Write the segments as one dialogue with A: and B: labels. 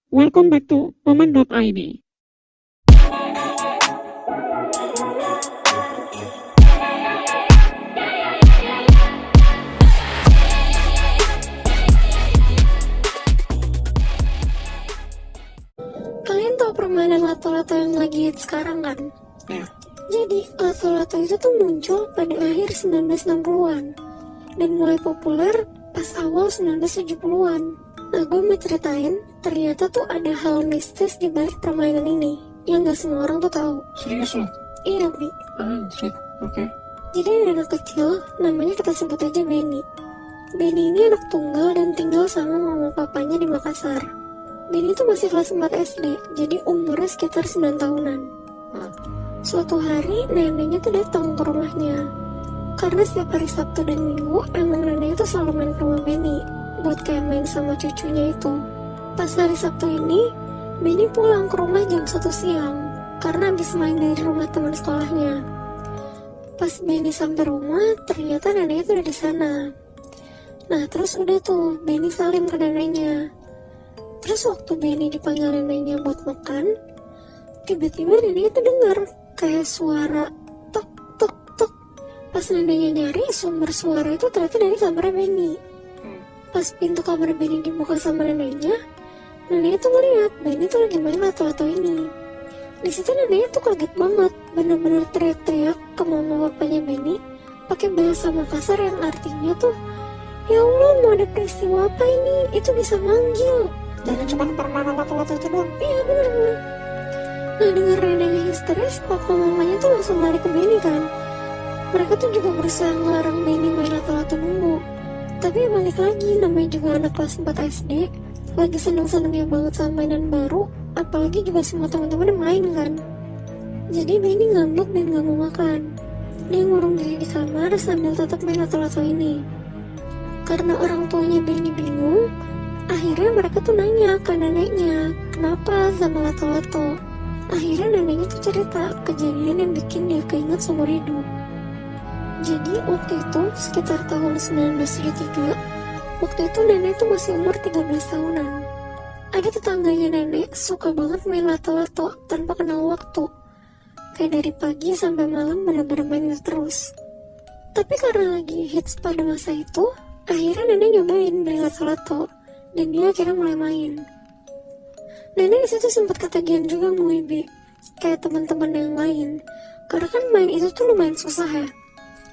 A: Welcome back to Moment.id.
B: Kalian tahu permainan lato-lato yang lagi hit sekarang kan?
A: Ya.
B: Jadi, lato-lato itu tuh muncul pada akhir 1960-an dan mulai populer pas awal 1970-an. Nah, gue mau ceritain, ternyata tuh ada hal mistis di balik permainan ini yang gak semua orang tuh tahu.
A: Serius lo?
B: Iya, Bi.
A: Anjir, oke.
B: Jadi ada anak kecil, namanya kita sebut aja Benny. Benny ini anak tunggal dan tinggal sama mama papanya di Makassar. Benny itu masih kelas 4 SD, jadi umurnya sekitar 9 tahunan. Suatu hari, neneknya tuh datang ke rumahnya. Karena setiap hari Sabtu dan Minggu, emang neneknya tuh selalu main ke rumah Benny, buat kayak main sama cucunya itu. Pas hari Sabtu ini, Benny pulang ke rumah jam 1 siang, karena habis main dari rumah teman sekolahnya. Pas Benny sampai rumah, ternyata neneknya tuh udah di sana. Nah, terus udah tuh, Benny salim ke neneknya. Terus waktu Benny dipanggil neneknya buat makan, tiba-tiba neneknya tuh dengar kayak suara tok tok tok. Pas neneknya nyari, sumber suara itu ternyata dari kamar Benny. Pas pintu kamar Benny dibuka sama neneknya tuh ngeliat Benny tuh lagi main lato-lato ini. Di situ neneknya tuh kaget banget, bener-bener teriak-teriak ke mama bapaknya Benny pakai bahasa Makassar yang artinya tuh, ya Allah, mau ada peristiwa apa ini? Itu bisa manggil.
A: Jadi cuma permainan lato-lato itu doang?
B: Iya, bener-bener. Nah, denger neneknya histeris, papa mamanya tuh langsung lari ke Benny kan. Mereka tuh juga berusaha ngelarang Benny main lato-lato dulu. Tapi balik lagi, namanya juga anak kelas 4 SD, lagi seneng-senengnya banget sama mainan baru, apalagi juga semua teman-teman main kan. Jadi Benny ngambek dan gak mau makan. Dia ngurung diri di kamar sambil tetap main lato-lato ini. Karena orang tuanya Benny bingung, akhirnya mereka tuh nanya ke neneknya, kenapa sama lato-lato. Akhirnya neneknya tuh cerita kejadian yang bikin dia keinget seumur hidup. Jadi waktu itu sekitar tahun 1973, waktu itu nenek tuh masih umur 13 tahunan. Ada tetangganya nenek suka banget main lato-lato tanpa kenal waktu. Kayak dari pagi sampai malam bener-bener main itu terus. Tapi karena lagi hits pada masa itu, akhirnya nenek nyobain main lato-lato dan dia akhirnya mulai main. Nenek disitu sempat ketagihan juga Muibi, kayak teman-teman yang lain. Karena kan main itu tuh lumayan susah ya,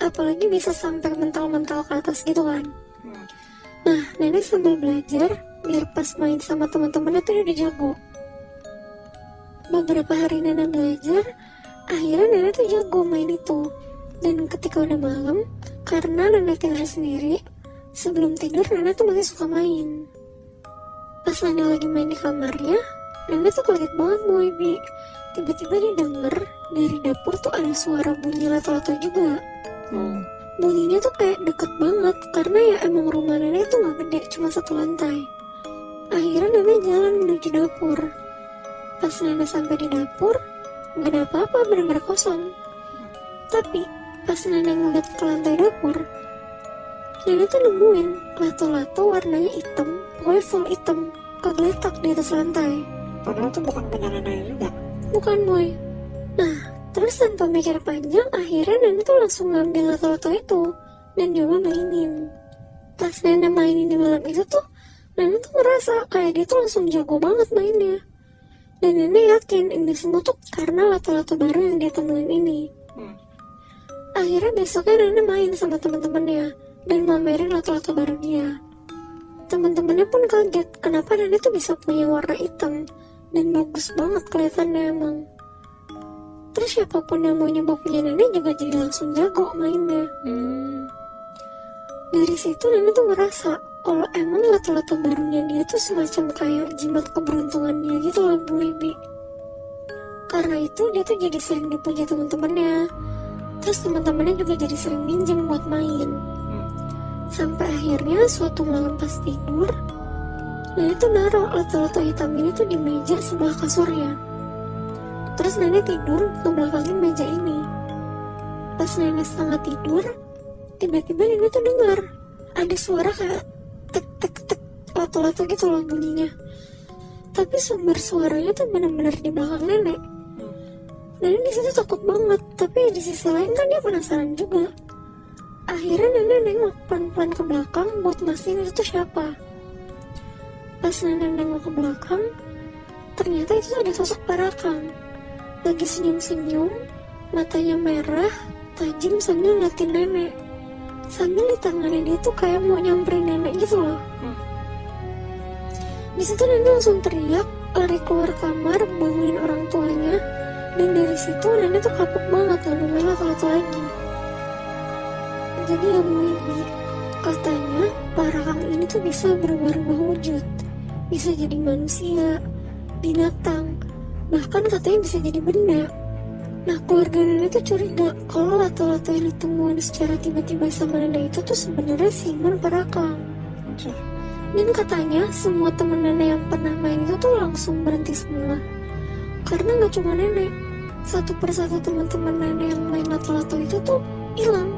B: apalagi bisa sampai mental-mental ke atas gitu kan. Nah, nenek sambil belajar biar pas main sama teman-temannya tuh dia udah jago. Beberapa hari nenek belajar, akhirnya nenek tuh jago main itu. Dan ketika udah malam, karena nenek tidur sendiri, sebelum tidur nenek tuh masih suka main. Pas nenek lagi main di kamarnya, nenek tuh kaget banget Moibi. Tiba-tiba dia denger dari dapur tuh ada suara bunyi lato-lato juga. Bunyinya tuh kayak deket banget, karena ya emang rumah nenek tuh gak gede, cuma satu lantai. Akhirnya nenek jalan menuju dapur. Pas nenek sampai di dapur, gak ada apa-apa, benar-benar kosong. Tapi pas nenek ngeliat ke lantai dapur, nenek tuh nemuin lato-lato warnanya hitam, pokoknya full hitam, kegeletak di atas lantai.
A: Padahal itu bukan punya nenek juga.
B: Bukan, Boy. Nah, terus tanpa mikir panjang, akhirnya nenek tuh langsung ngambil lato-lato itu dan coba mainin. Pas nenek mainin di malam itu tuh, nenek tuh ngerasa kayak dia tuh langsung jago banget mainnya. Dan nenek yakin ini semua tuh karena lato-lato baru yang dia temuin ini. Akhirnya besoknya nenek main sama teman-temannya dan mamerin lato-lato baru dia. Teman-temannya pun kaget kenapa nenek tuh bisa punya warna hitam dan bagus banget kelihatannya emang. Terus siapapun yang mau nyoba punya nenek juga jadi langsung jago mainnya. Dari situ nenek tuh ngerasa kalau emang lato-lato barunya dia tuh semacam kayak jimat keberuntungan dia gitu loh Bu Ibi. Karena itu dia tuh jadi sering dipuja teman-temannya. Terus teman-temannya juga jadi sering minjem buat main. Sampai akhirnya suatu malam pas tidur, nenek tuh naruh lato-lato hitam ini tuh di meja sebelah kasurnya. Terus nenek tidur ngebelakangin meja ini. Pas nenek setengah tidur, tiba-tiba nenek tuh dengar ada suara kayak tek tek tek lato-lato gitu loh bunyinya. tapi sumber suaranya tuh benar-benar di belakang nenek. Nenek di situ takut banget, tapi di sisi lain kan dia penasaran juga. Akhirnya nenek nengok pelan-pelan ke belakang buat mastiin itu tuh siapa. Pas nenek nengok ke belakang, ternyata itu ada sosok Parakang. Lagi senyum-senyum, matanya merah, tajam sambil ngeliatin nenek. Sambil di tangannya dia tuh kayak mau nyamperin nenek gitu loh. Di situ nenek langsung teriak, lari keluar kamar, bangunin orang tuanya. Dan dari situ nenek tuh kapok banget, lalu main lato-lato lagi. Jadi ya Bu Ibi, katanya Parakang ini tuh bisa berubah-ubah wujud. Bisa jadi manusia, binatang, bahkan katanya bisa jadi benda. Nah, keluarga nenek tuh curiga kalau lato-lato yang ditemuin secara tiba-tiba sama nenek itu tuh sebenarnya siluman Parakang. Dan katanya semua teman nenek yang pernah main itu tuh langsung berhenti semua. Karena gak cuma nenek, satu persatu teman-teman nenek yang main lato-lato itu tuh hilang.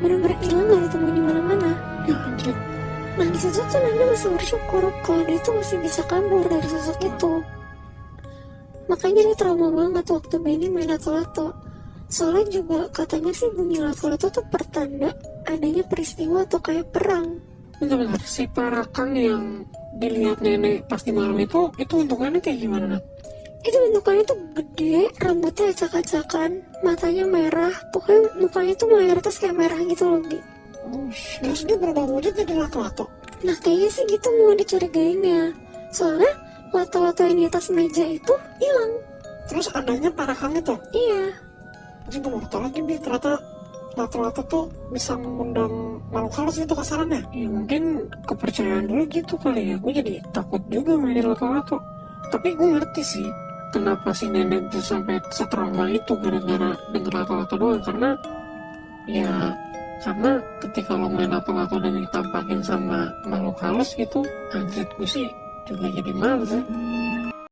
B: Bener-bener hilang, gak ditemuin di mana-mana.
A: Ya anjir.
B: Nah, di situ tuh nenek masih bersyukur kalau dia tuh masih bisa kabur dari sosok itu. Makanya dia trauma banget waktu Benny main lato-lato. Soalnya juga katanya sih bunyi lato-lato tuh pertanda adanya peristiwa atau kayak perang.
A: Bentar-bentar, si Parakang yang dilihat nenek pasti malam itu bentukannya kayak gimana, Nat?
B: Itu bentukannya tuh gede, rambutnya acak-acakan, matanya merah, pokoknya mukanya tuh mayoritas kayak merah gitu loh, Bi.
A: Terus dia berubah wujud jadi lato-lato?
B: Nah, kayaknya sih gitu mau dicurigainnya. Soalnya lato-lato yang di atas meja itu hilang.
A: Terus adanya Parakang itu?
B: Iya.
A: Jadi gue mau tau lagi, Bi, ternyata lato-lato tuh bisa mengundang makhluk halus gitu kasarannya. Ya mungkin kepercayaan dulu gitu kali ya. Gue jadi takut juga main lato-lato. Tapi gue ngerti sih kenapa si nenek tuh sampai setrauma itu gara-gara denger lato-lato doang. Karena ketika lo main lato-lato dan ditampakin sama makhluk halus gitu, anjir gue sih juga jadi males ya.